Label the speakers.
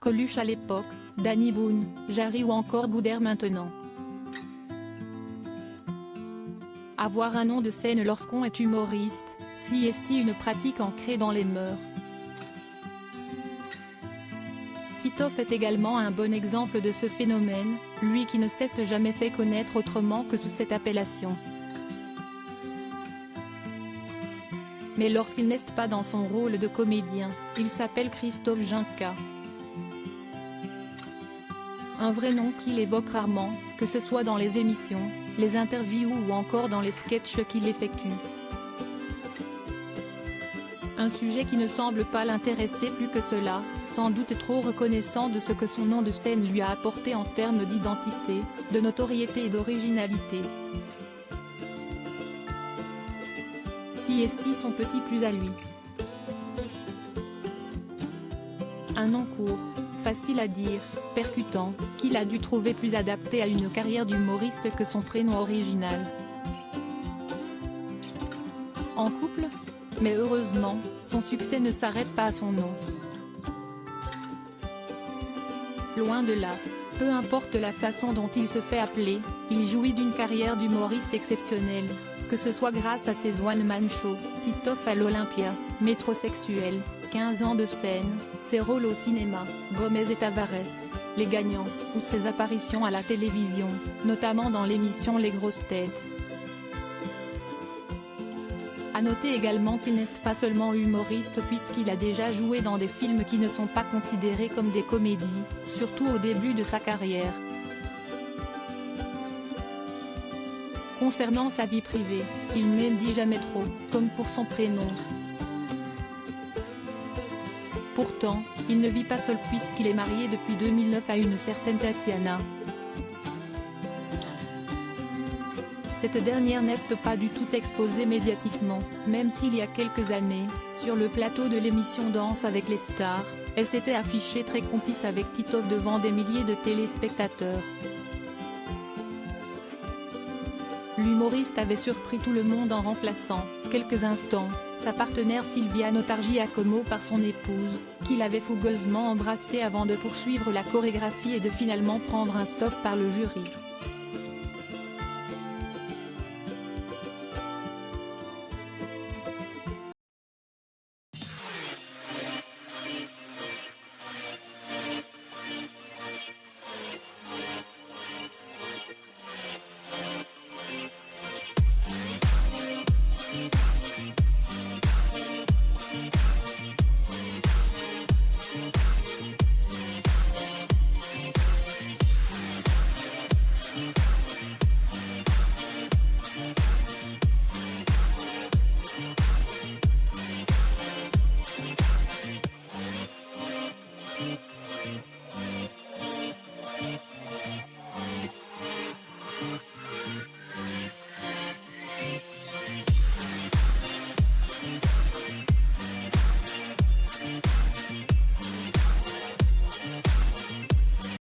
Speaker 1: Coluche à l'époque, Danny Boone, Jarry ou encore Boudère maintenant. Avoir un nom de scène lorsqu'on est humoriste, si est une pratique ancrée dans les mœurs. Titoff est également un bon exemple de ce phénomène, lui qui ne s'est jamais fait connaître autrement que sous cette appellation. Mais lorsqu'il n'est pas dans son rôle de comédien, il s'appelle Christophe Ginca. Un vrai nom qu'il évoque rarement, que ce soit dans les émissions, les interviews ou encore dans les sketchs qu'il effectue. Un sujet qui ne semble pas l'intéresser plus que cela, sans doute trop reconnaissant de ce que son nom de scène lui a apporté en termes d'identité, de notoriété et d'originalité. Si est son petit plus à lui. Un nom court, facile à dire, percutant, qu'il a dû trouver plus adapté à une carrière d'humoriste que son prénom original. En couple ? Mais heureusement, son succès ne s'arrête pas à son nom. Loin de là, peu importe la façon dont il se fait appeler, il jouit d'une carrière d'humoriste exceptionnelle, que ce soit grâce à ses one-man shows, Titoff à l'Olympia, Métrosexuel, 15 ans de scène, ses rôles au cinéma, Gomez et Tavares, Les Gagnants, ou ses apparitions à la télévision, notamment dans l'émission Les Grosses Têtes. À noter également qu'il n'est pas seulement humoriste puisqu'il a déjà joué dans des films qui ne sont pas considérés comme des comédies, surtout au début de sa carrière. Concernant sa vie privée, il n'en dit jamais trop, comme pour son prénom. Pourtant, il ne vit pas seul puisqu'il est marié depuis 2009 à une certaine Tatiana. Cette dernière n'est pas du tout exposée médiatiquement, même s'il y a quelques années, sur le plateau de l'émission Danse avec les stars, elle s'était affichée très complice avec Titoff devant des milliers de téléspectateurs. L'humoriste avait surpris tout le monde en remplaçant, quelques instants, sa partenaire Sylvia Notargiacomo par son épouse, qu'il avait fougueusement embrassée avant de poursuivre la chorégraphie et de finalement prendre un stop par le jury.